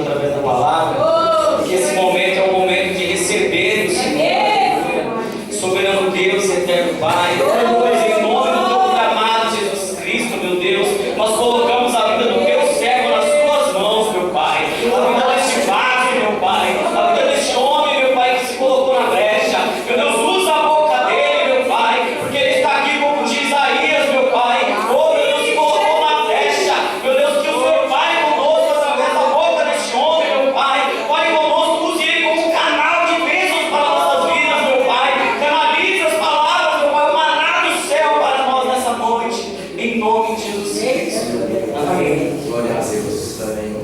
através da palavra, que esse momento é o momento de receber do Senhor, soberano Deus, eterno Pai, em nome do teu amado Jesus Cristo, meu Deus, nós colocamos a vida do teu servo nas tuas mãos, meu Pai, a vida deste vaso, meu Pai, a vida deste homem, meu Pai, que se colocou na brecha, meu Deus, usa a boca dele, meu Pai, porque ele está aqui como diz Isaías, meu Pai, oh meu Deus, se colocou na brecha, meu Deus, que o Senhor vai conosco através da boca deste homem, meu Pai, vai conosco, use ele como um canal de bênçãos para nossas vidas, meu Pai, canalize as palavras, meu Pai, o maná do céu para nós nessa noite, em nome de Jesus Cristo. Amém. Glória a Deus também.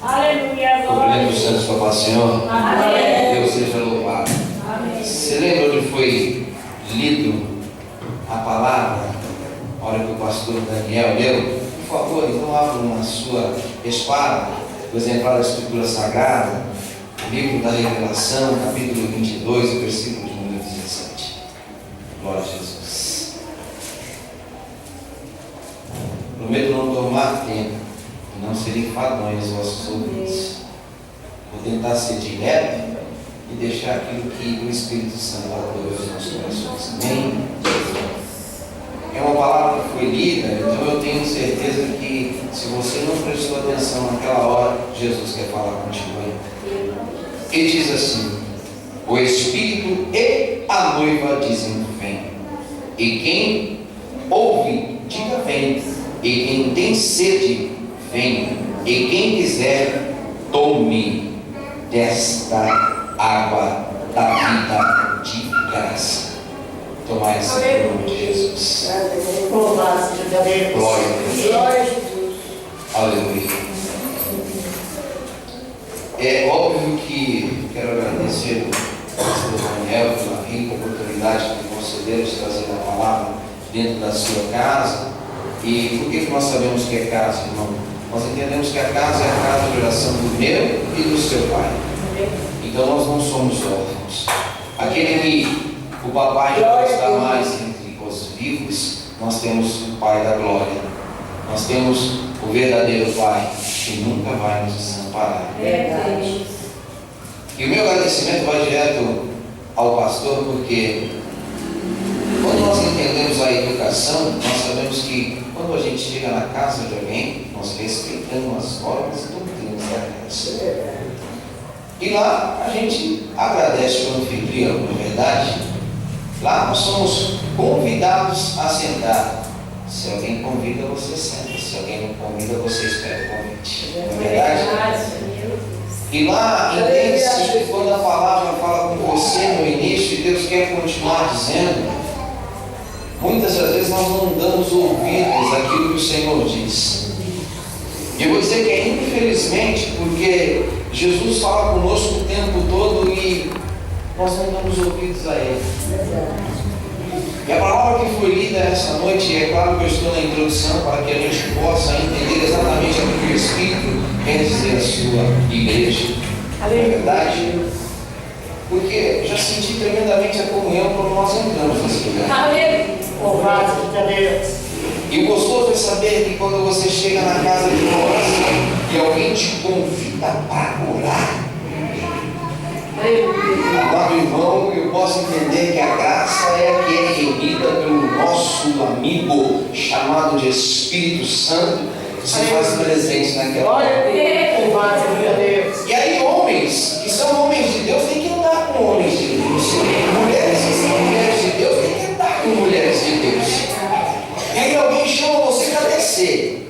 Aleluia, Glória dos santos, Papai Senhor. Amém. Deus seja louvado. Amém. Você lembra onde foi lido a palavra? A hora que o pastor Daniel leu? Por favor, então abra na sua espada o exemplar da Escritura Sagrada, o livro da Revelação, capítulo 22, o versículo de número 17. Glória a Jesus. Prometo não tomar tempo e não ser enfadonho aos vossos ouvidos. Vou tentar ser direto e deixar aquilo que o Espírito Santo falou aos nossos corações. Amém? É uma palavra que foi lida, então eu tenho certeza que se você não prestou atenção naquela hora, Jesus quer falar contigo aí. Ele diz assim: o Espírito e a noiva dizem vem. E quem ouve, diga vem. E quem tem sede, vem. E quem quiser, tome desta água da vida de graça. Tomar esse nome de Jesus. Louvado seja Deus. Glória a Deus. Glória a Jesus. Aleluia. É óbvio que quero agradecer ao pastor Daniel pela rica oportunidade que concedeu de trazer a palavra dentro da sua casa. E por que nós sabemos que é casa, irmão? Nós entendemos que a casa é a casa de oração do meu e do seu pai. Então nós não somos órfãos. Aquele que o papai já não está mais entre os vivos, nós temos o Pai da glória. Nós temos o verdadeiro Pai que nunca vai nos desamparar. Verdade. E o meu agradecimento vai direto ao pastor, porque quando nós entendemos a educação, nós sabemos que quando a gente chega na casa de alguém, nós respeitamos as formas e doutrinas da casa. E lá a gente agradece o anfitrião, não é verdade? Lá nós somos convidados a sentar. Se alguém convida, você senta. Se alguém não convida, você espera o convite. Não é verdade? E lá entende-se que quando a palavra fala com você no início e Deus quer continuar dizendo, muitas das vezes nós não damos ouvidos àquilo que o Senhor diz. E eu vou dizer que é infelizmente porque Jesus fala conosco o tempo todo e nós não damos ouvidos a Ele. E a palavra que foi lida essa noite, é claro que eu estou na introdução para que a gente possa entender exatamente o que o Espírito quer dizer à sua igreja. Não é verdade? Porque já senti tremendamente a comunhão quando nós entramos nesse lugar. Amém. Louvado seja Deus. E o gostoso é saber que quando você chega na casa de oração e alguém te convida para orar, amado irmão, eu posso entender que a graça é a que é remida pelo nosso amigo chamado de Espírito Santo, que se faz presente naquela hora. Glória a Deus. Louvado seja Deus. E aí homens que são homens de Deus têm que andar com homens de Deus. Mulheres que são mulheres de Deus têm que andar com mulheres de Deus. E aí alguém chama você para descer.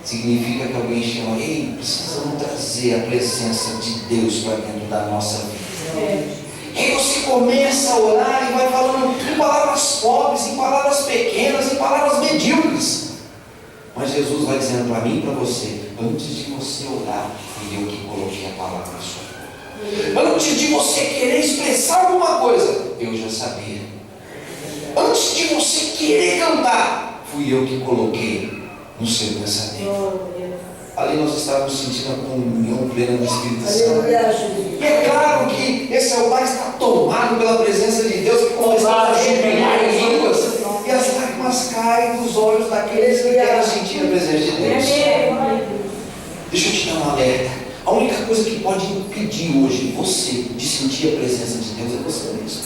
Significa que alguém chama, ei, precisamos trazer a presença de Deus para dentro da nossa vida. E aí você começa a orar e vai falando em palavras pobres, em palavras pequenas, em palavras medíocres. Mas Jesus vai dizendo para mim e para você, antes de você orar, fui eu que coloquei a palavra na sua boca. Antes de você querer expressar alguma coisa, eu já sabia. Antes de você querer cantar, fui eu que coloquei no seu pensamento. Ali nós estávamos sentindo a comunhão plena do Espírito Santo. E é claro que esse altar está tomado pela presença de Deus, que começamos a jubilar em línguas, e as lágrimas caem dos olhos daqueles que querem sentir a presença de Deus. Deixa eu te dar um alerta. A única coisa que pode impedir hoje você de sentir a presença de Deus é você mesmo.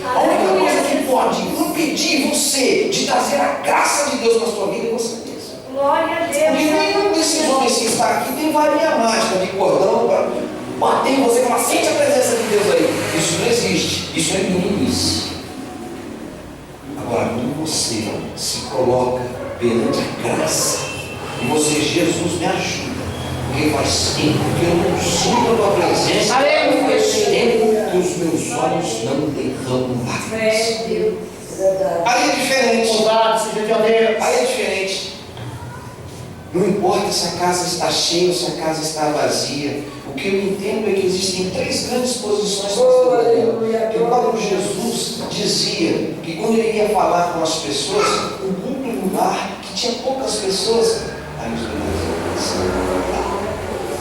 A única coisa que pode impedir você de trazer a graça de Deus na sua vida é você mesmo. Glória a Porque Deus. nenhum desses homens que está aqui tem varinha mágica de cordão para bater em você e falar, sente a presença de Deus aí. Isso não existe. Isso é meninice. Agora, quando você se coloca perante a graça e você, Jesus, me ajuda, porque faz tempo que eu não sinto a tua presença, faz tempo que os meus olhos não derramam lágrimas. Aí é diferente. Louvado seja Deus. Aí é diferente. Não importa se a casa está cheia ou se a casa está vazia. O que eu entendo é que existem três grandes posições que o próprio Jesus dizia que quando ele ia falar com as pessoas, um único lugar que tinha poucas pessoas, aí os demais.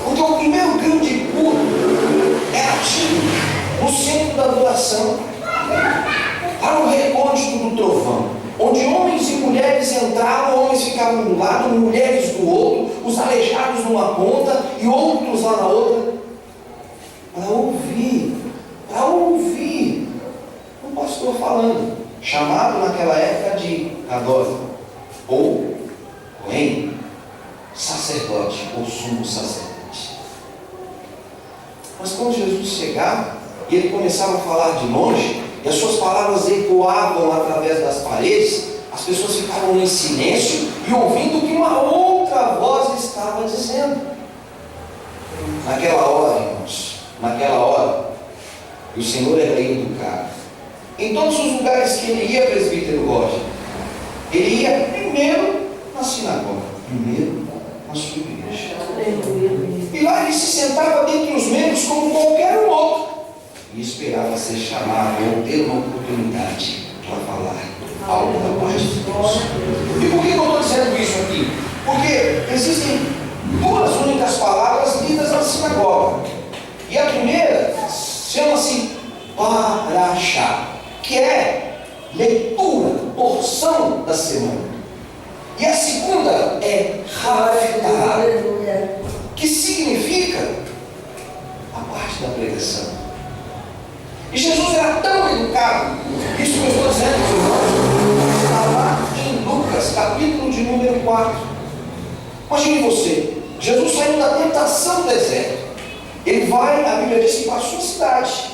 Porque o primeiro grande culto era tido no centro da adoração, para o recôndito do trovão, onde homens e mulheres entravam, homens ficavam de um lado, mulheres do outro, os aleijados numa ponta e outros lá na outra, para ouvir o pastor falando, chamado naquela época de Kador, ou Cohen, sacerdote ou sumo sacerdote. Mas quando Jesus chegava e ele começava a falar de longe, e as suas palavras ecoavam através das paredes, as pessoas ficavam em silêncio e ouvindo o que uma outra voz estava dizendo. Naquela hora, irmãos, o Senhor era educado. Em todos os lugares que ele ia, presbítero Roger, ele ia primeiro na sinagoga, primeiro na sua igreja. E lá ele se sentava dentre os membros como qualquer um outro. E esperava ser chamado ou ter uma oportunidade para falar algo da parte de Deus. E por que eu estou dizendo isso aqui? Porque existem duas únicas palavras lidas na sinagoga. E a primeira chama-se Parashá, que é leitura, porção da semana. E a segunda é Haftarah, que significa a parte da pregação. E Jesus era tão educado, isso que eu estou dizendo, irmãos, está lá em Lucas, capítulo de número 4. Imagine você, Jesus saindo da tentação do deserto. Ele vai, a Bíblia diz que para a sua cidade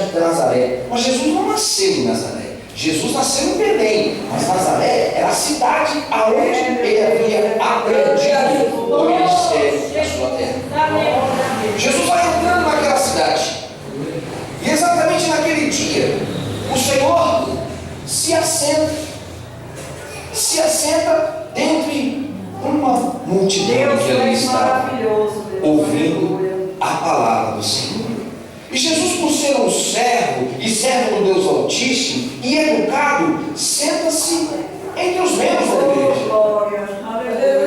de Nazaré. Mas Jesus não nasceu em Nazaré. Jesus nasceu em Belém, mas Nazaré era a cidade aonde ele havia aprendido o ministério da sua terra. Jesus vai entrando naquela cidade. E exatamente naquele dia, o Senhor se assenta dentre uma multidão que ali estava ouvindo a palavra do Senhor. E Jesus, por ser um servo e servo do Deus Altíssimo e educado, senta-se entre os membros da igreja.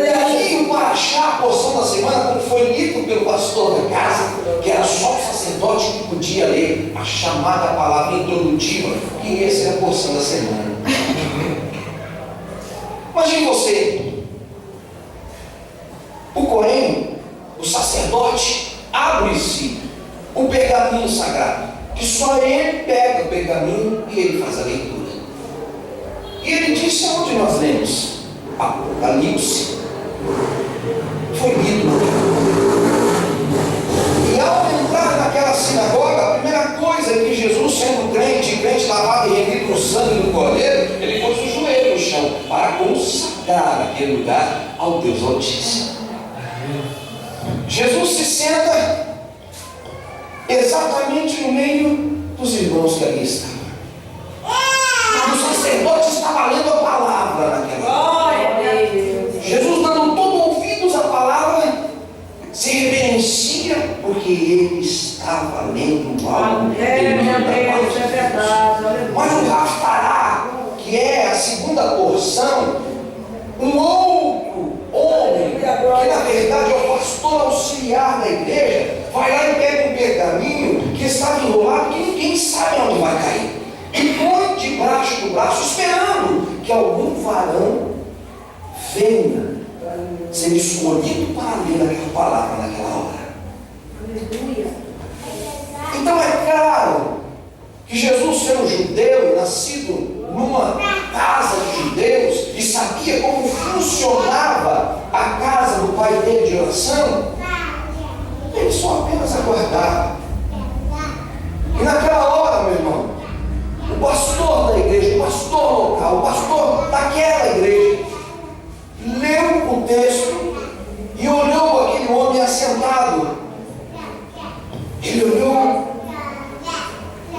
E aqui o Parashá, a porção da semana, como foi lido pelo pastor da casa, que era só o sacerdote que podia ler a chamada palavra introdutiva, e essa é a porção da semana. Imagine você, o Cohen, o sacerdote, abre-se o pergaminho sagrado, que só ele pega o pergaminho e ele faz a leitura. E ele disse aonde nós lemos, Apocalipse, foi lido. E ao entrar naquela sinagoga, a primeira coisa que Jesus, sendo crente lavado e remido no sangue do Cordeiro, ele pôs o joelho no chão para consagrar aquele lugar ao Deus Altíssimo. Jesus se senta exatamente no meio dos irmãos que ali estavam. E o sacerdote estava lendo a palavra naquela hora. Jesus, dando todo ouvidos à palavra, se reverencia porque ele estava lendo algo tremendo da parte de Deus. Mas o Haftarah, que é a segunda porção, um outro homem, que na verdade é o pastor auxiliar da igreja, vai lá e pega um pergaminho que estava enrolado, que ninguém sabe onde vai cair, e põe debaixo do braço, esperando que algum varão venha ser escolhido para ler aquela palavra naquela hora. Ele olhou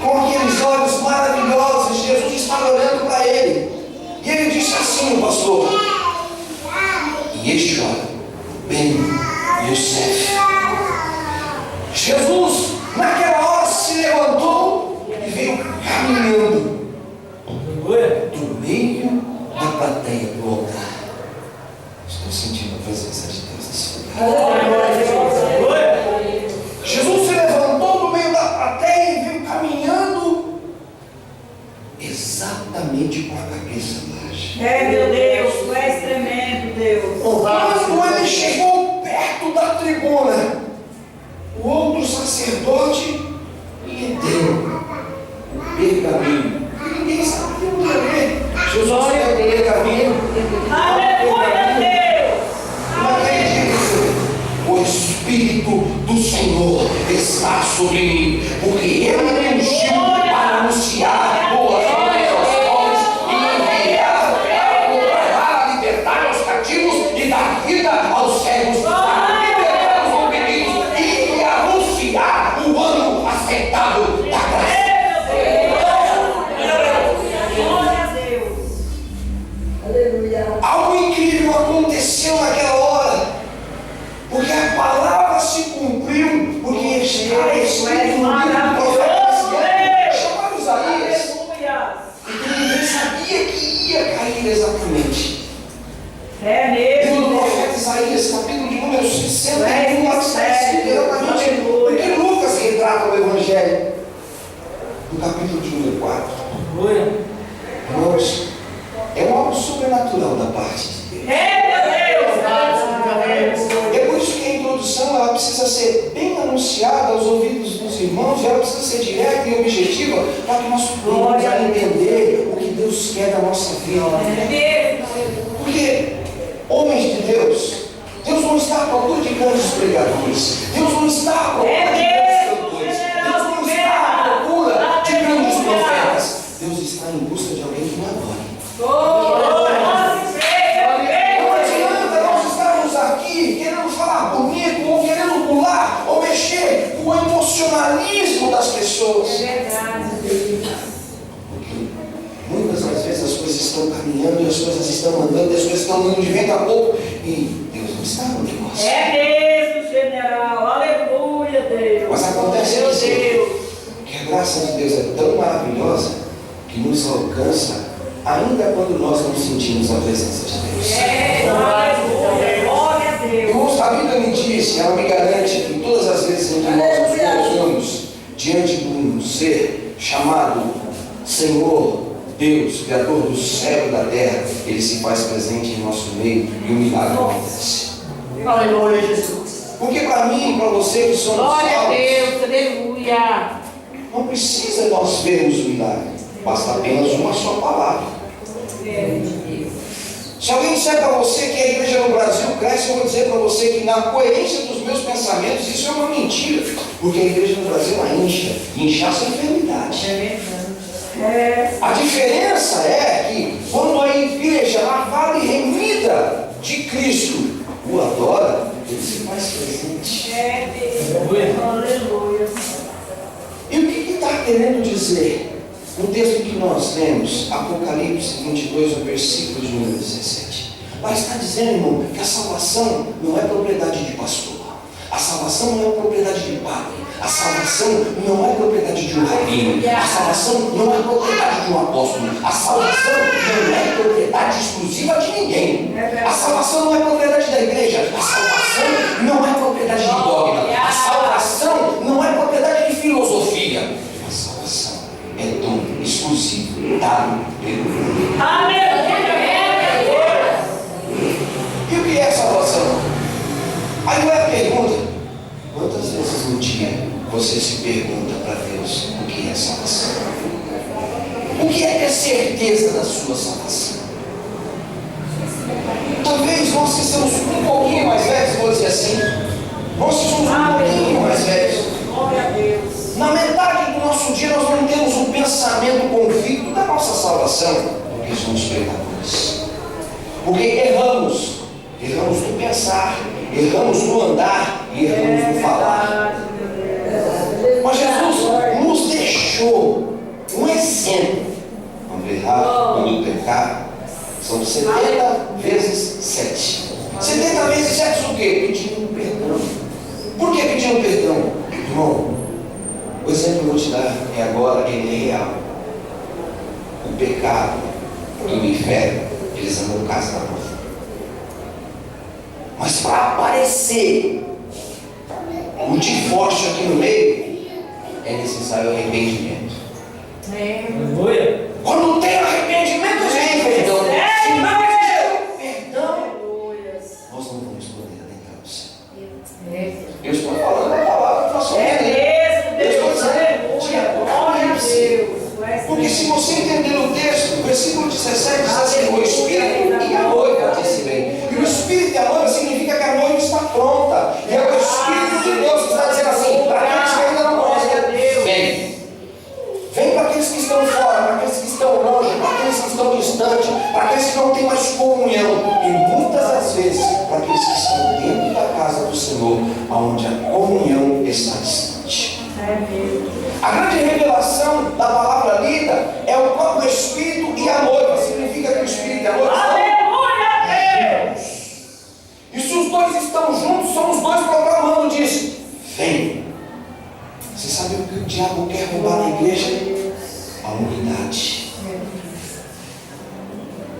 com aqueles olhos maravilhosos. Jesus estava olhando para ele. E ele disse assim, o pastor: e este ora, Ben Yosef. Jesus, naquela hora, se levantou e veio caminhando do meio da plateia para o altar. Estou sentindo a presença de Deus nesse lugar. Jesus se levantou do meio da plateia e veio caminhando exatamente com a cabeça baixa. Meu Deus, tu és tremendo, Deus. Quando ele chegou perto da tribuna, o outro sacerdote lhe deu o pergaminho. Ninguém sabia o que ler. Jesus deu o pergaminho. Aleluia, Deus. Naquele dia, o Espírito do Senhor está sobre mim, porque Ele me ungiu para anunciar boas novas aos pobres e me enviar para proclamar a liberdade aos cativos e dar vida aos cegos, para libertar os oprimidos e anunciar o ano aceitado da graça. Glória a Deus. Algo incrível aconteceu naquela hora, porque a palavra se cumpriu, porque está escrito no livro do profeta Isaías. Chamaram Isaías, porque ninguém sabia que ia cair exatamente. Livro do profeta Isaías, capítulo de número 61, lá está escrito exatamente o que Lucas retrata no Evangelho, no capítulo de número 4. Irmãos, é algo sobrenatural da parte de Deus. É por isso que a introdução ela precisa ser bem anunciada aos ouvidos dos irmãos, ela precisa ser direta e objetiva, para que nós possamos entender o que Deus quer da nossa vida. Porque, homens de Deus, Deus não está à procura de grandes pregadores, Deus não está à procura de grandes cantores, Deus não está à procura de grandes profetas, Deus está em busca de alguém que o adore. Não adianta nós estarmos aqui querendo falar bonito, ou querendo pular, ou mexer com o emocionalismo das pessoas. Porque muitas das vezes as coisas estão caminhando, e as coisas estão andando, e as coisas estão andando de vento a pouco, e Deus não está no negócio. Mesmo, general. Aleluia, Deus. Mas acontece Meu isso, Deus. que a graça de Deus é tão maravilhosa que nos alcança ainda quando nós não sentimos a presença de Deus. Aleluia. Glória a Deus. Irmãos, a Bíblia me diz, ela me garante que todas as vezes em que nós nos colocamos diante de um ser chamado Senhor, Deus, Criador do céu e da terra, Ele se faz presente em nosso meio e o milagre acontece. Aleluia, Jesus. Porque para mim e para você que somos Glória a salvos, Deus. Aleluia. não precisa nós vermos o milagre, basta apenas uma só palavra. Se alguém disser para você que a igreja no Brasil cresce, eu vou dizer para você que na coerência dos meus pensamentos isso é uma mentira, porque a igreja no Brasil ela incha, e inchaça é enfermidade. A diferença é que quando a igreja lavada e remida de Cristo o adora, ele se faz presente. Aleluia. E o que está querendo dizer? No texto que nós lemos, Apocalipse 22, o versículo de número 17. Lá está dizendo, irmão, que a salvação não é propriedade de pastor. A salvação não é propriedade de padre. A salvação não é propriedade de um rabino. A salvação não é propriedade de um apóstolo. A salvação não é propriedade exclusiva de ninguém. A salvação não é propriedade da igreja. A salvação não é propriedade de dogma. A salvação não é propriedade de filosofia. A salvação é dom exclusivo dado pelo mundo. E o que é salvação? Aí vai a pergunta: quantas vezes no dia você se pergunta para Deus o que é salvação? O que é ter certeza da sua salvação? Talvez nós que somos um pouquinho mais velhos, vou dizer assim, nós que somos um pouquinho mais velhos, Glória a Deus. na metade do nosso dia nós não temos um pensamento convicto da nossa salvação, porque somos pecadores. Porque erramos no pensar, erramos no andar e erramos no falar. 70 vezes 7. 70 vezes 7 o quê? Pedindo perdão. Por que pedindo perdão? Irmão, o exemplo que eu vou te dar é agora, ele é real. O pecado e o inferno, eles andam casa da mão. Mas para aparecer o divórcio aqui no meio, é necessário arrependimento. Aleluia. Quando tem arrependimento, vem perdão. Se não existe perdão, nós não vamos poder adentrar o céu. Eu estou falando da palavra que nós somos. Porque se você entender o texto, o versículo 17 diz assim: o Espírito e a noiva, disse bem. E o Espírito e a noiva significa que a noiva está pronta. E é o Espírito de Deus que está dizendo assim: para aqueles que ainda não conhecem, vem. Vem para aqueles que estão fora, para aqueles que estão longe, para aqueles que estão distantes, para aqueles que não têm mais comunhão. E muitas das vezes, para aqueles que estão dentro da casa do Senhor, onde a comunhão está distante. A grande revelação da palavra lida é o próprio Espírito e a noiva. Significa que o Espírito e a noiva estão juntos. E se os dois estão juntos, são os dois proclamando disso. Vem. Você sabe o que o diabo quer roubar na igreja? A unidade.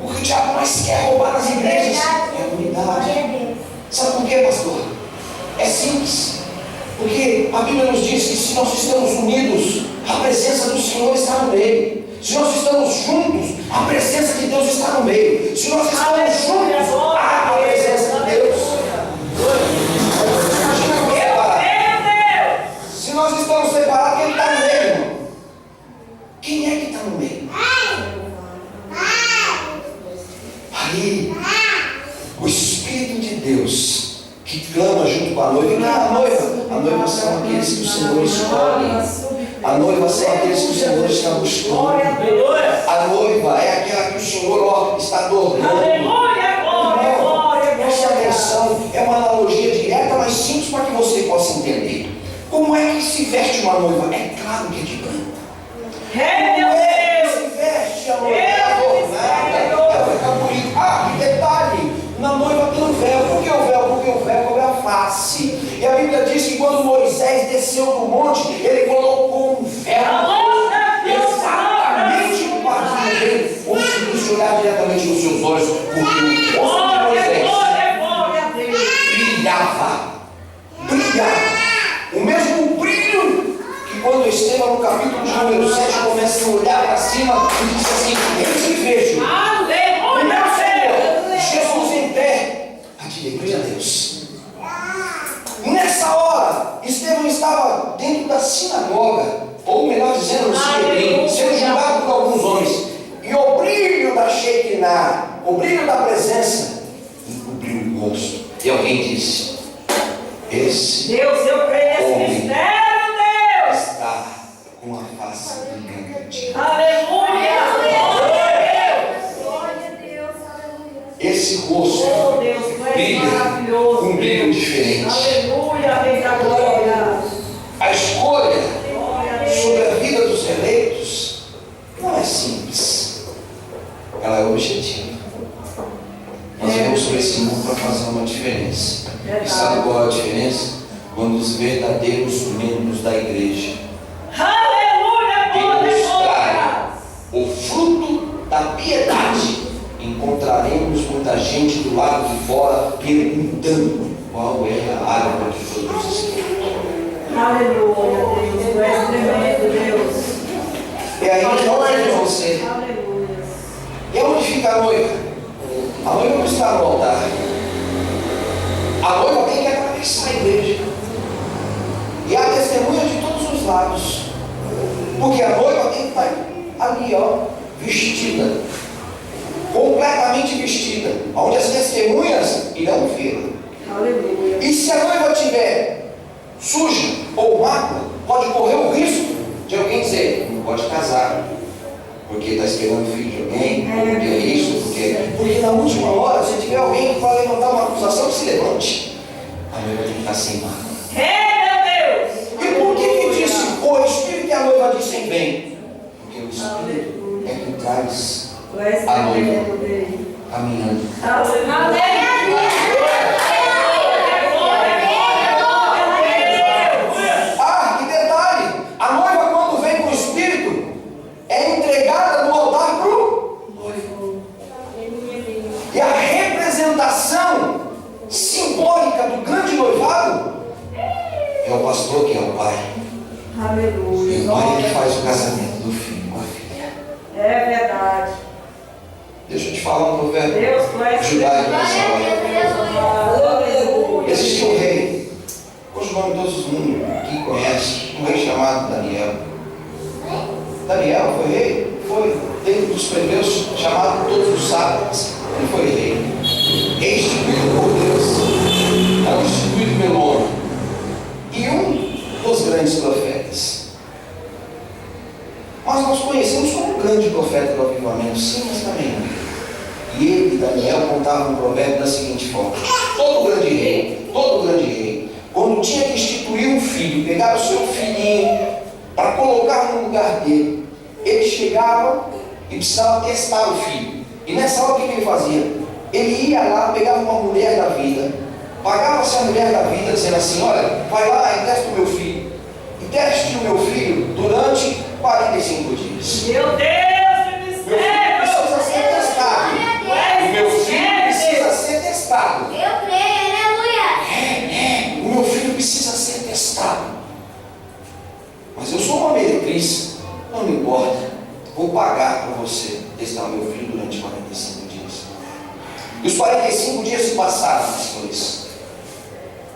O que o diabo mais quer roubar nas igrejas é a unidade. Sabe por quê, pastor? É simples. Porque a Bíblia nos diz que se nós estamos unidos, a presença do Senhor está no meio. Se nós estamos juntos, a presença de Deus está no meio. Se nós estamos juntos, há a presença de Deus. Imagina como é. Se nós estamos separados, quem está no meio, irmão? Quem é que está no meio? Aí, o Espírito de Deus que clama junto com a noiva. E quem é a noiva? A noiva são aqueles que o Senhor escolhe. A noiva são aqueles que o Senhor está buscando. A noiva é aquela que o Senhor está adornando. Preste atenção, é uma analogia direta, mas simples para que você possa entender. Como é que se veste uma noiva? É claro que é de branco. Como é que se veste a noiva? Ela fica bonita. Ah, detalhe, na noiva tem um véu. Por que o véu? Porque o véu cobre a face. E a Bíblia diz que quando Moisés desceu do monte, ele colocou um véu exatamente no quadril dele, conseguiu olhar diretamente nos seus olhos, porque o rosto de Moisés brilhava. O mesmo brilho que quando Estevão, no capítulo de número 7, começa a olhar para cima e diz assim: eis que vejo o meu Senhor, Jesus em pé, à direita de Deus. Nessa hora, Estevão estava dentro da sinagoga, ou melhor dizendo, no Sinédrio, sendo julgado por alguns homens. E o brilho da Shekinah, o brilho da presença, encobriu o rosto. E alguém disse: esse Deus, eu creio nesse homem mistério, Deus. está com a face brilhante. Aleluia. Esse rosto Oh, Deus, tu és brilha maravilhoso. com um brilho diferente. Aleluia, vem da glória. A escolha Glória a Deus. sobre a vida dos eleitos não é simples, ela é objetiva. Nós viemos para esse mundo para fazer uma diferença. E sabe qual é a diferença? Quando os verdadeiros membros da igreja Aleluia, glória, demonstrarem glória. o fruto da piedade, encontraremos muita gente do lado de fora perguntando qual é a área que foi escrito. Aleluia, Deus, tu és tremendo, Deus. E aí então é você. Aleluia. E onde fica a noiva? A noiva não está no altar. A noiva tem que atravessar a igreja. E há testemunha de todos os lados. Porque a noiva tem que estar ali, ó, vestida. Completamente vestida. Onde as testemunhas irão vê-la. Aleluia. E se a noiva estiver suja ou mácula, pode correr o risco de alguém dizer: não pode casar, porque está esperando filho de alguém, porque é isso, porque na última hora, se tiver alguém que vai levantar uma acusação, que se levante. A noiva tem que estar sem mácula. Meu Deus. E por que disse o Espírito e a noiva dissem bem? Porque o Espírito é que traz Tu és a noiva tremendo, Deus. caminhando. Ah, que detalhe! A noiva, quando vem com o Espírito, é entregada no altar para o noivo. E a representação simbólica do grande noivado é o pastor, que é o pai. Aleluia. E o pai é que faz o casamento do filho com a filha. É verdade. Deixa eu te falar um provérbio Deus, tu és judaico nessa hora. Aleluia. Existe um rei, cujo nome todo mundo aqui conhece, um rei chamado Daniel. Daniel foi rei? Foi. Dentro dos plebeus, chamado todos os sábios. Ele foi rei. É instituído por Deus. É instituído pelo homem. E um dos grandes profetas. Mas nós conhecemos como um grande profeta do avivamento, sim, mas também não. E ele, Daniel, contava um provérbio da seguinte forma: todo grande rei, quando tinha que instituir um filho, pegava o seu filhinho para colocar no lugar dele, ele chegava e precisava testar o filho. E nessa hora o que ele fazia? Ele ia lá, pegava uma mulher da vida, pagava-se a mulher da vida, dizendo assim: olha, vai lá e testa o meu filho. E teste o meu filho durante 45 dias. Meu Deus, Meu filho precisa ser testado. O meu filho precisa ser testado. Eu creio, aleluia. O meu filho precisa ser testado. Mas eu sou uma meretriz, não me importa. Vou pagar para você testar o meu filho durante 45 dias. E os 45 dias se passaram, pastores.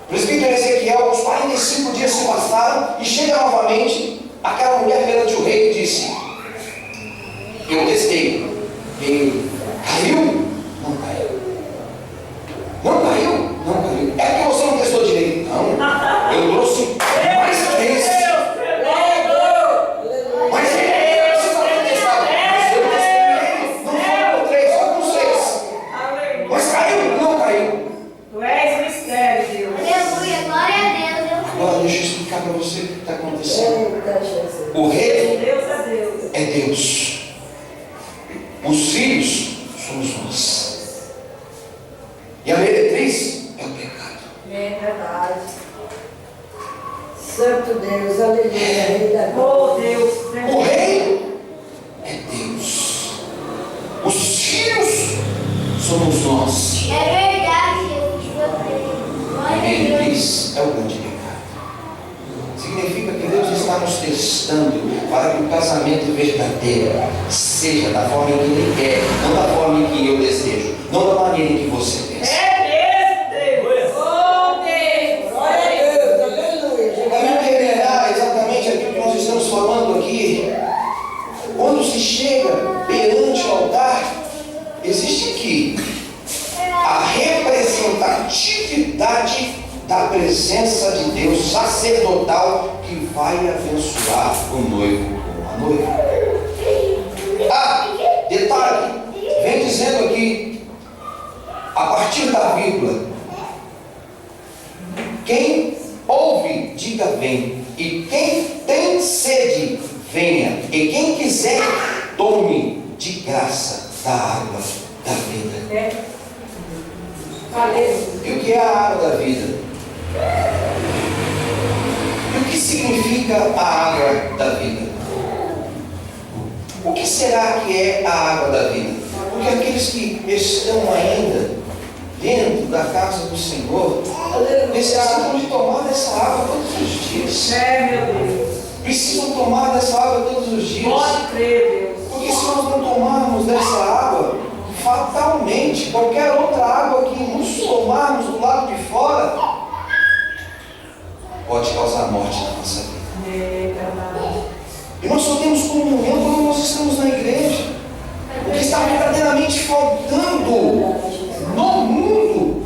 O presbítero Ezequiel, os 45 dias se passaram e chega novamente aquela mulher perante o rei e disse: eu testei. Ele caiu? Não caiu. Não caiu? Não caiu. É porque você não testou direito. Não. Eu trouxe mais 3. Mas ele precisa ter testado. Mas eu testei ele. Não foram 3, foram 6. Mas caiu? Não caiu. Tu és mistério, Deus. Aleluia, glória a Deus. Agora deixa eu explicar para você o que está acontecendo. Eita, Jesus. O rei Deus é Deus. é Deus. Os filhos somos nós. E a meretriz é o pecado. É verdade. Santo Deus, aleluia, Rei da Oh, Deus. O rei é Deus. Os filhos somos nós. É verdade, Jesus. Eu creio. A Glória a Deus. meretriz é o grande pecado. Significa que Deus está nos testando para que o casamento verdadeiro seja da forma em que Ele quer, não da forma em que eu desejo, não da maneira em que você pensa. É mesmo, Deus. Oh, Deus. Glória a Deus, aleluia. Para não revelar exatamente aquilo que nós estamos falando aqui, quando se chega perante o altar, existe aqui a representatividade da presença de Deus sacerdotal que vai abençoar o noivo ou a noiva. Ah, detalhe, vem dizendo aqui, a partir da vírgula: quem ouve, diga vem, e quem tem sede, venha, e quem quiser, tome de graça da água da vida. E o que é a água da vida? E o que significa a água da vida? O que será que é a água da vida? Porque aqueles que estão ainda dentro da casa do Senhor precisam de tomar dessa água todos os dias. É, meu Deus. Precisam tomar dessa água todos os dias. Pode crer, Deus. Porque se nós não tomarmos dessa água, fatalmente, qualquer outra água que nos tomarmos do lado de fora pode causar morte na nossa vida. É verdade. E nós só temos comunhão quando nós estamos na igreja. O que está verdadeiramente faltando no mundo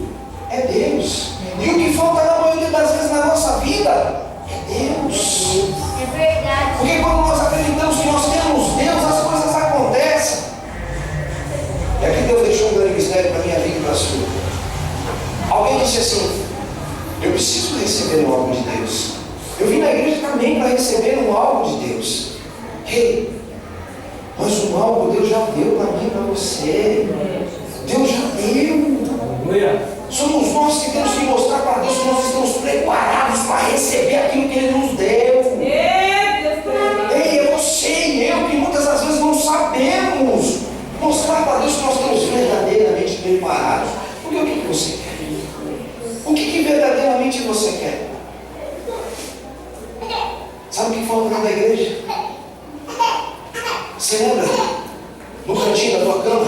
é Deus. E o que falta na maioria das vezes na nossa vida é Deus. É verdade. Porque quando nós acreditamos que nós temos Deus, as coisas acontecem. E aqui Deus deixou um grande mistério para a minha vida e para a sua. Alguém disse assim: eu preciso receber um algo de Deus. Eu vim na igreja também para receber um algo de Deus. Ei, mas um algo Deus já deu para mim e para você. Deus Somos nós que temos que mostrar para Deus que nós estamos preparados para receber aquilo que Ele nos deu. Ei, é você e eu que muitas das vezes não sabemos mostrar para Deus que nós estamos verdadeiramente preparados. Porque o que você quer? O que verdadeiramente você quer? Sabe o que falta dentro da igreja? Você lembra? No cantinho da tua cama?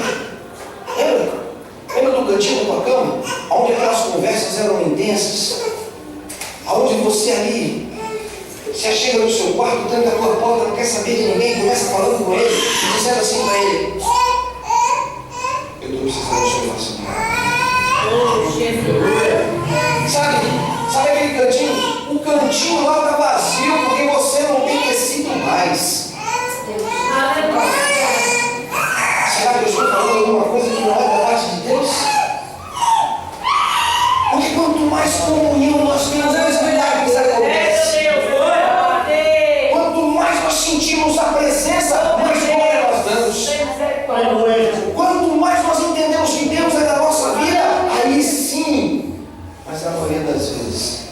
Lembra? Lembra do cantinho da tua cama? Onde aquelas conversas eram intensas? Aonde você ali, você chega no seu quarto, tranca a tua porta, não quer saber de ninguém, começa falando com ele, e dizendo assim para ele: eu estou precisando de uma oração. Sabe aquele cantinho? O cantinho lá está vazio porque você não tem descido mais. Será que eu estou falando alguma coisa que não é da parte de Deus? Porque quanto mais comunhão nós temos, mais milagres acontecem. Quanto mais nós sentimos a presença, mais glória nós damos. Quanto mais nós entendemos que Deus é da nossa vida, aí sim. Mas a maioria das vezes,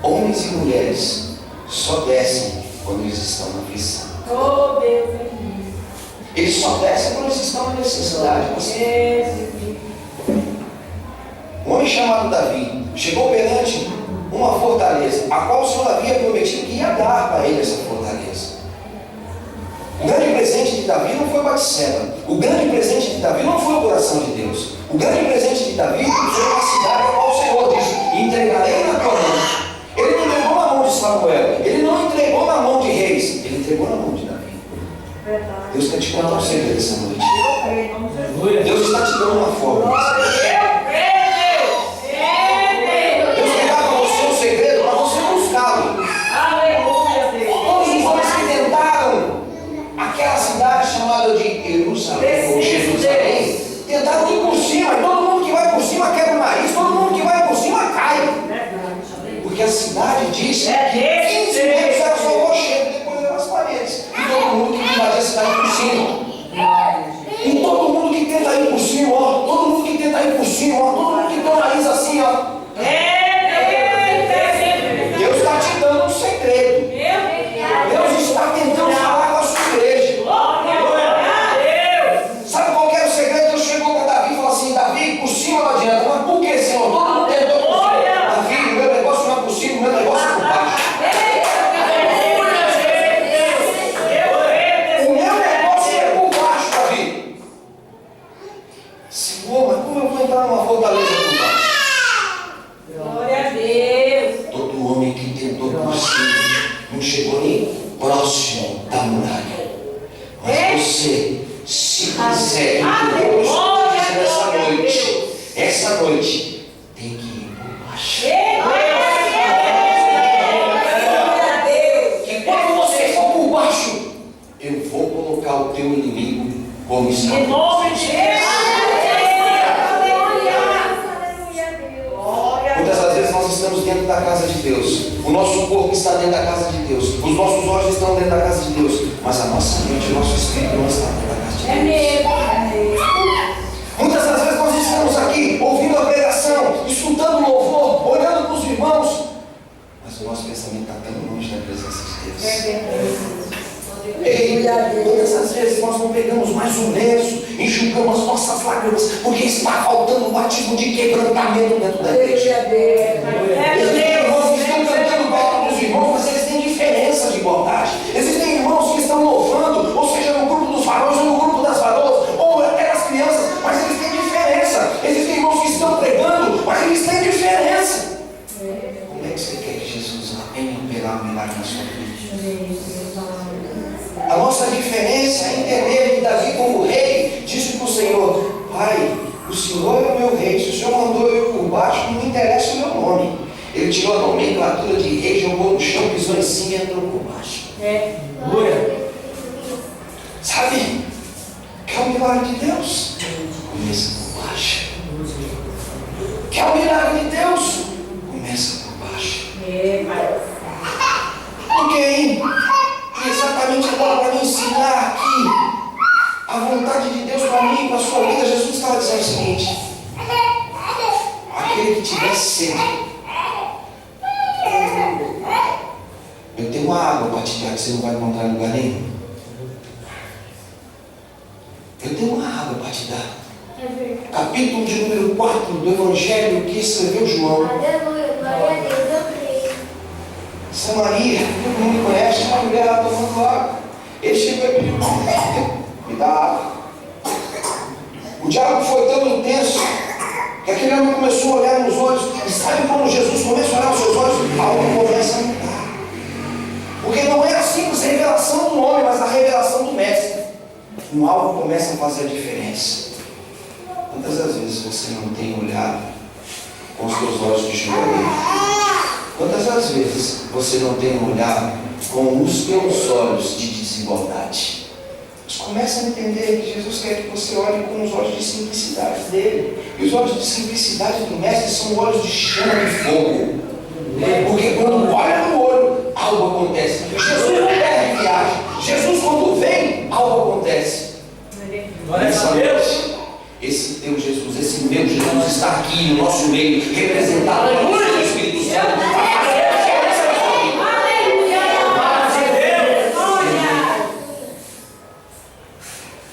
homens e mulheres só descem quando eles estão na aflição. Eles só descem quando eles estão na necessidade. Um homem chamado Davi chegou perante uma fortaleza, a qual o Senhor havia prometido que ia dar para ele essa fortaleza. O grande presente de Davi não foi Batseba. O grande presente de Davi não foi o coração de Deus. O grande presente de Davi foi uma cidade a qual o Senhor disse: entregarei na tua mão. Ele não entregou na mão de Samuel, ele não entregou na mão de reis, ele entregou na mão de Davi. Deus está te dando um segredo essa noite. Deus está te dando uma forma. Deus quer dar para você um segredo para você buscá-lo. Todos os homens que tentaram aquela cidade chamada de Jerusalém, ou Jerusalém, tentaram ir por cima, e todo mundo que vai por cima quebra o nariz, todo mundo que vai por cima cai. Porque a cidade diz que 15 metros era só o rochedo, depois eram as paredes. E todo mundo que invadia a cidade por cima. E todo mundo que tenta ir por cima, ó, todo mundo que tenta ir por cima, ó, todo mundo que tem o nariz assim, ó. Deus está te dando um segredo. Deus está tentando falar com a sua igreja. Sabe qual que era o segredo? Deus chegou para Davi e falou assim: Davi, por cima não adianta. Mas por que, Senhor? Todo mundo tentou por cima. Davi, o meu negócio não é por cima, o meu negócio é por baixo. O meu negócio é por baixo, Davi. Senhor, mas como eu vou entrar numa fortaleza por baixo? Todo homem que tentou por cima não chegou nem próximo da muralha. Mas você, se quiser, Deus essa noite, tem que ir por baixo. Que quando você for por baixo, eu vou colocar o teu inimigo como está. Muitas das vezes nós estamos dentro da casa de Deus. O nosso corpo está dentro da casa de Deus. Os nossos olhos estão dentro da casa de Deus. Mas a nossa mente, o nosso espírito não está dentro da casa de Deus. Muitas das vezes nós estamos aqui ouvindo a pregação, escutando louvor, olhando para os irmãos, mas o nosso pensamento está tão longe da presença de Deus. Ei, muitas das vezes nós não pegamos mais um lenço, enxugamos as nossas lágrimas, porque está faltando um batismo de quebrantamento dentro da igreja. Existem irmãos que estão cantando o palco dos irmãos, mas eles têm diferença de igualdade. Existem irmãos que estão louvando, ou seja, no grupo dos varões ou no grupo das varoas, ou até as crianças, mas eles têm diferença. Existem irmãos que estão pregando, mas eles têm diferença. Como é que você quer que Jesus venha operar um milagre na sua vida? A nossa diferença é entender que Davi, como rei, disse para o Senhor: Pai, o Senhor é o meu rei, se o Senhor mandou eu por baixo, não me interessa o meu nome. Ele tirou a nomenclatura de rei, jogou no chão, pisou em cima e entrou por baixo. Sabe? Quer o milagre de Deus? Começa por baixo. Quer o milagre de Deus? Começa por baixo. Por quê? Exatamente agora para me ensinar aqui a vontade de Deus para mim e para a sua vida, Jesus estava dizendo o seguinte: aquele que tiver sede. Eu tenho uma água para te dar que você não vai encontrar em lugar nenhum. Eu tenho uma água para te dar. Capítulo de número 4 do Evangelho que escreveu João. Aleluia, glória a Deus, eu creio. Essa Maria, todo mundo conhece, uma mulher lá tomando água. Ele chegou e pediu: me dá água. O diálogo foi tão intenso que aquele homem começou a olhar nos olhos. E sabe quando Jesus começa a olhar nos seus olhos? Algo começa a mudar. Porque não é a simples revelação do homem, mas a revelação do Mestre. Algo começa a fazer a diferença. Quantas das vezes você não tem olhado com os seus olhos de julgamento? Quantas das vezes você não tem olhado com os teus olhos de desigualdade? Mas começa a entender que Jesus quer que você olhe com os olhos de simplicidade dele. E os olhos de simplicidade do Mestre são olhos de chama de fogo. Porque quando olha no olho, algo acontece. Jesus não perde viagem. Jesus, quando vem, algo acontece. Nessa noite, esse teu Jesus, esse meu Jesus está aqui no nosso meio, representado pelo Espírito Santo.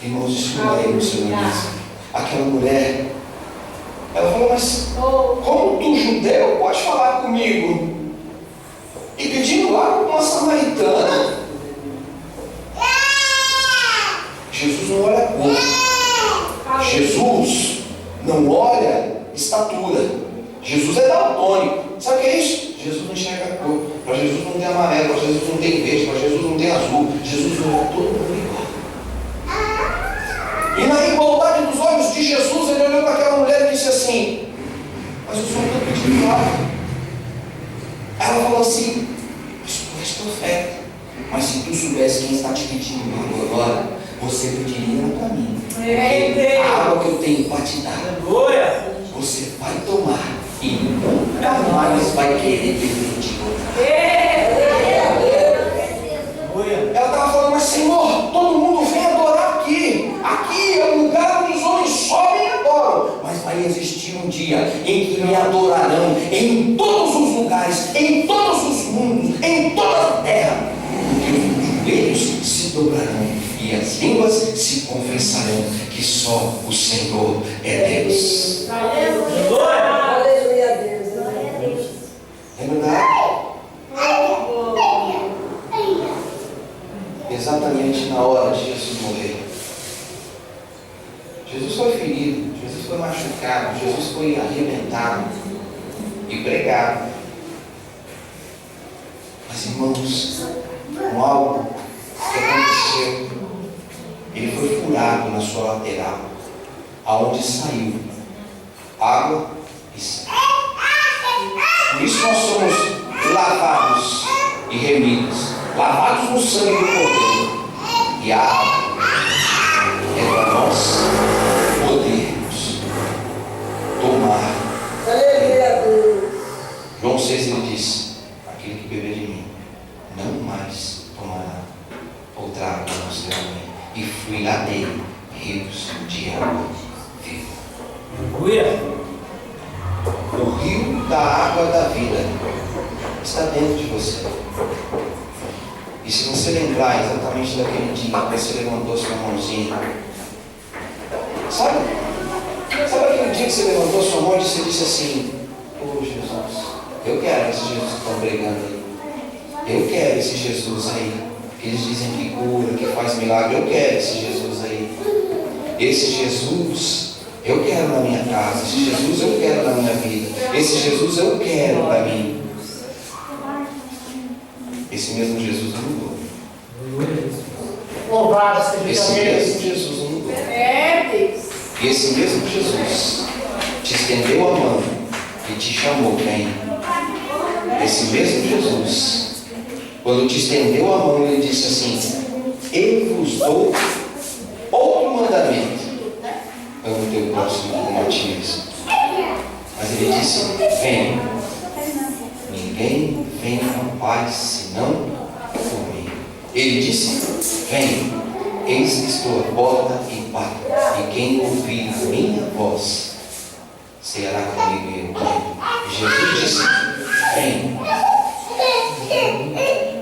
Irmãos, desculpa aí no seu nariz. Aquela mulher, ela falou: mas como tu, judeu, pode falar comigo? E pedindo água para uma samaritana. Jesus não olha cor. Jesus não olha estatura. Jesus é daltônico. Sabe o que é isso? Jesus não enxerga cor. Para Jesus não tem amarelo, para Jesus não tem verde, para Jesus não tem azul. Jesus olha todo mundo igual. E na igualdade dos olhos de Jesus, ele olhou para aquela mulher e disse assim: mas o Senhor está pedindo água. Ela falou assim: mas tu és profeta. Mas se tu soubesse quem está te pedindo água agora, você pediria para mim. A água que eu tenho para te dar, você vai tomar e nunca mais vai querer beber de outra. Ela estava falando: mas Senhor, todo mundo vem adorar aqui. Aqui é o lugar onde os homens sobem e adoram. Mas vai existir um dia em que me adorarão em todos os lugares, em todos os mundos, em toda a terra. Porque os joelhos se dobrarão e as línguas se confessarão que só o Senhor é Deus. Aleluia a Deus. É verdade? Exatamente na hora de Jesus morrer. Jesus foi ferido, Jesus foi machucado, Jesus foi arrebentado e pregado. Mas, irmãos, com algo que aconteceu, ele foi furado na sua lateral, aonde saiu água e sangue. Por isso nós somos lavados e remidos, lavados no sangue do Cordeiro. E a água é para nós podermos tomar. Aleluia a Deus. João 6 ele diz: aquele que beber de mim não mais tomará outra água não será minha, e fluirá dele rios de água viva. O rio da água da vida está dentro de você. E se você lembrar exatamente daquele dia que você levantou sua mãozinha, sabe aquele dia que você levantou sua mão e você disse assim: oh Jesus, eu quero esse Jesus que estão pregando aí. Eu quero esse Jesus aí. Eles dizem que cura, que faz milagre. Eu quero esse Jesus aí. Esse Jesus eu quero na minha casa. Esse Jesus eu quero na minha vida. Esse Jesus eu quero para mim. Esse mesmo Jesus não mudou. Louvado seja Esse Deus. mesmo Jesus não mudou. Deus. E esse mesmo Jesus te estendeu a mão e te chamou, vem. Esse mesmo Jesus, quando te estendeu a mão, ele disse assim: eu vos dou outro mandamento: ame o teu próximo como a ti mesmo. Mas ele disse: vem. Ninguém vem ao Pai senão por mim. Ele disse: vem, eis que estou à porta e bato, e quem ouvir a minha voz ceará comigo e eu com ele. Jesus disse: vem.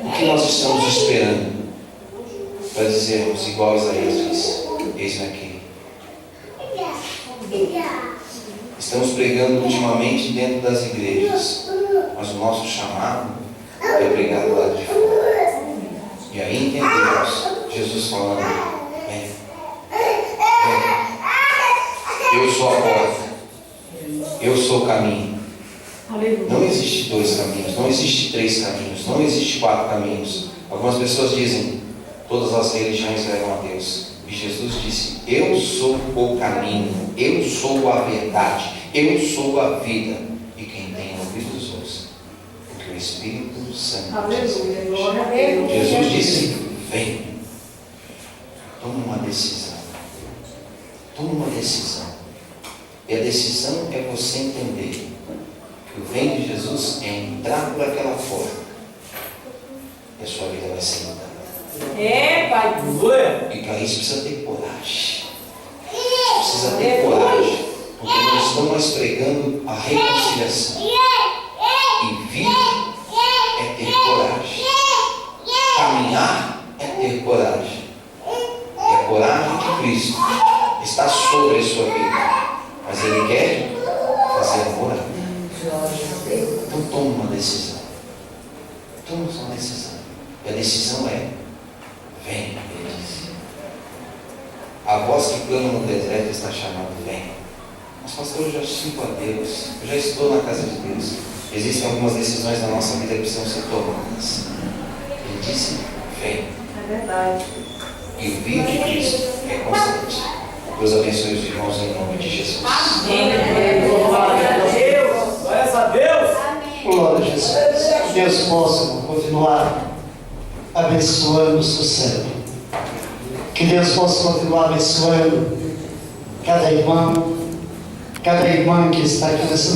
O que nós estamos esperando para dizermos iguais a Esdras? Eis-me aqui. Estamos pregando ultimamente dentro das igrejas, mas o nosso chamado é pregar do lado de fora. E aí entendemos Jesus falando: vem, vem. Eu sou a porta, eu sou o caminho. Não existe 2 caminhos, não existe 3 caminhos, não existe 4 caminhos. Algumas pessoas dizem: todas as religiões levam a Deus. E Jesus disse: eu sou o caminho, eu sou a verdade, eu sou a vida. E quem tem ouvidos ouça o que o Espírito Santo diz. Jesus disse: vem. Toma uma decisão. Toma uma decisão. E a decisão é você entender que o vem de Jesus é entrar por aquela porta e a sua vida vai ser mudada. Pai. E para isso precisa ter coragem. Precisa ter coragem. Porque nós estamos mais pregando a reconciliação. E vida é ter coragem. Caminhar é ter coragem. E a coragem de Cristo está sobre a sua vida. Mas Ele quer fazer amor. Então toma uma decisão. Toma uma decisão. E a decisão é: vem, Ele disse. A voz que clama no deserto está chamando: vem. Mas pastor, eu já sirvo a Deus, eu já estou na casa de Deus. Existem algumas decisões na nossa vida que precisam ser tomadas. Ele disse: vem. É verdade. E o vir de Cristo é constante. Deus abençoe os irmãos em nome de Jesus. Glória a Deus. Glória a Deus. Glória a Jesus. Que Deus possa continuar abençoando o seu servo. Que Deus possa continuar abençoando cada irmão que está aqui nessa